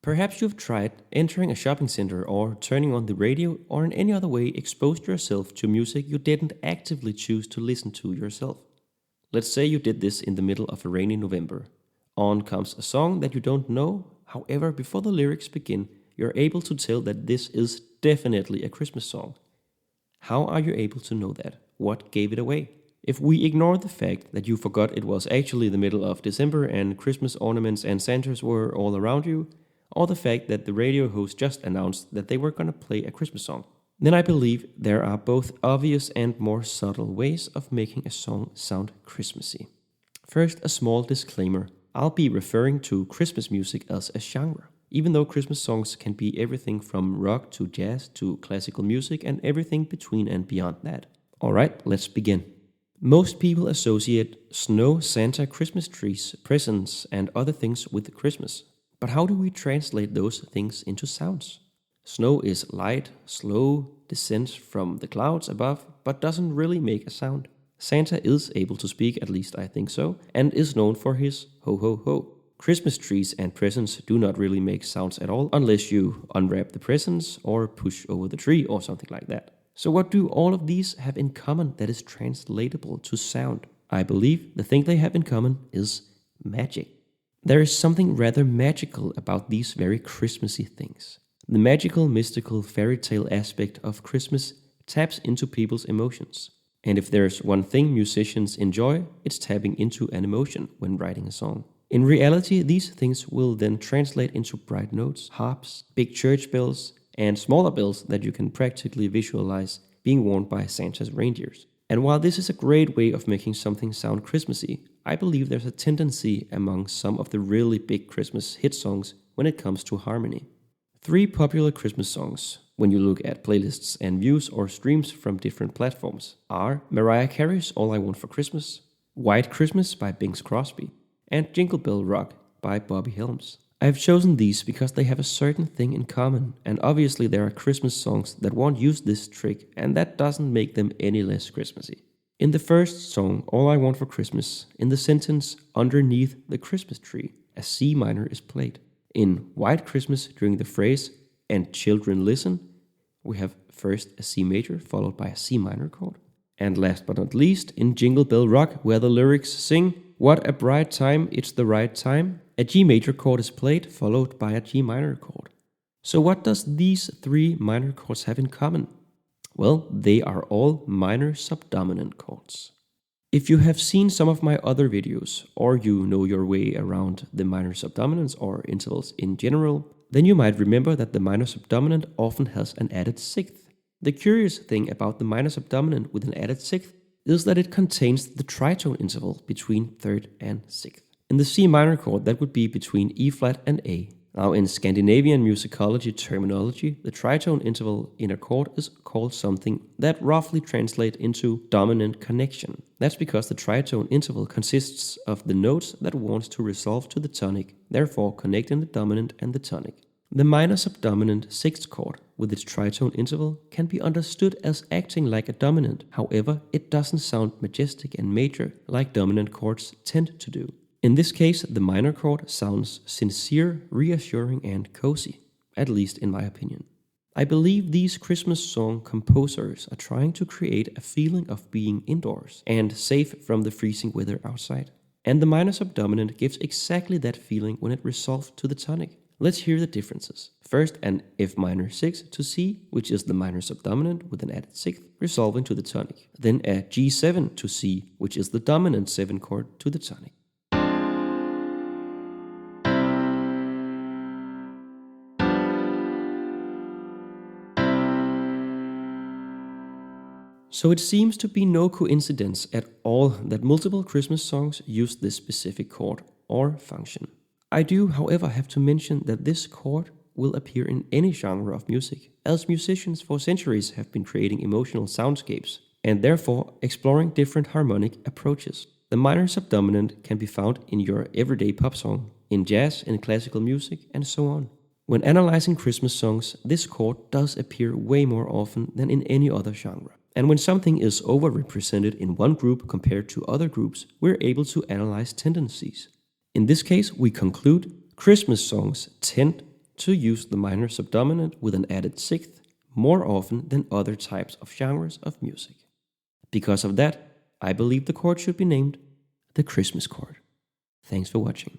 Perhaps you've tried entering a shopping center or turning on the radio or in any other way exposed yourself to music you didn't actively choose to listen to yourself. Let's say you did this in the middle of a rainy November. On comes a song that you don't know, however, before the lyrics begin, you're able to tell that this is definitely a Christmas song. How are you able to know that? What gave it away? If we ignore the fact that you forgot it was actually the middle of December and Christmas ornaments and Santas were all around you, or the fact that the radio host just announced that they were going to play a Christmas song, then I believe there are both obvious and more subtle ways of making a song sound Christmassy. First, a small disclaimer. I'll be referring to Christmas music as a genre, even though Christmas songs can be everything from rock to jazz to classical music and everything between and beyond that. Alright, let's begin. Most people associate snow, Santa, Christmas trees, presents, and other things with Christmas. But how do we translate those things into sounds? Snow is light, slow, descent from the clouds above, but doesn't really make a sound. Santa is able to speak, at least I think so, and is known for his ho ho ho. Christmas trees and presents do not really make sounds at all unless you unwrap the presents or push over the tree or something like that. So what do all of these have in common that is translatable to sound? I believe the thing they have in common is magic. There is something rather magical about these very Christmassy things. The magical, mystical, fairy tale aspect of Christmas taps into people's emotions. And if there's one thing musicians enjoy, it's tapping into an emotion when writing a song. In reality, these things will then translate into bright notes, harps, big church bells, and smaller bells that you can practically visualize being worn by Santa's reindeers. And while this is a great way of making something sound Christmassy, I believe there's a tendency among some of the really big Christmas hit songs when it comes to harmony. 3 popular Christmas songs, when you look at playlists and views or streams from different platforms, are Mariah Carey's All I Want for Christmas, White Christmas by Bing Crosby, and Jingle Bell Rock by Bobby Helms. I have chosen these because they have a certain thing in common, and obviously there are Christmas songs that won't use this trick, and that doesn't make them any less Christmassy. In the first song, All I Want for Christmas, in the sentence, underneath the Christmas tree, a C minor is played. In White Christmas, during the phrase, and children listen, we have first a C major followed by a C minor chord. And last but not least, in Jingle Bell Rock, where the lyrics sing, what a bright time, it's the right time, a G major chord is played followed by a G minor chord. So what does these 3 minor chords have in common? Well, they are all minor subdominant chords. If you have seen some of my other videos, or you know your way around the minor subdominants or intervals in general, then you might remember that the minor subdominant often has an added sixth. The curious thing about the minor subdominant with an added sixth is that it contains the tritone interval between 3rd and 6th. In the C minor chord, that would be between E flat and A. Now, in Scandinavian musicology terminology, the tritone interval in a chord is called something that roughly translates into dominant connection. That's because the tritone interval consists of the notes that wants to resolve to the tonic, therefore connecting the dominant and the tonic. The minor subdominant 6th chord, with its tritone interval, can be understood as acting like a dominant. However, it doesn't sound majestic and major like dominant chords tend to do. In this case, the minor chord sounds sincere, reassuring, and cozy, at least in my opinion. I believe these Christmas song composers are trying to create a feeling of being indoors and safe from the freezing weather outside. And the minor subdominant gives exactly that feeling when it resolves to the tonic. Let's hear the differences. First, an F minor 6 to C, which is the minor subdominant with an added 6th, resolving to the tonic. Then a G7 to C, which is the dominant 7 chord to the tonic. So it seems to be no coincidence at all that multiple Christmas songs use this specific chord or function. I do, however, have to mention that this chord will appear in any genre of music, as musicians for centuries have been creating emotional soundscapes, and therefore exploring different harmonic approaches. The minor subdominant can be found in your everyday pop song, in jazz, in classical music, and so on. When analyzing Christmas songs, this chord does appear way more often than in any other genre. And when something is overrepresented in one group compared to other groups, we're able to analyze tendencies. In this case, we conclude Christmas songs tend to use the minor subdominant with an added sixth more often than other types of genres of music. Because of that, I believe the chord should be named the Christmas chord. Thanks for watching.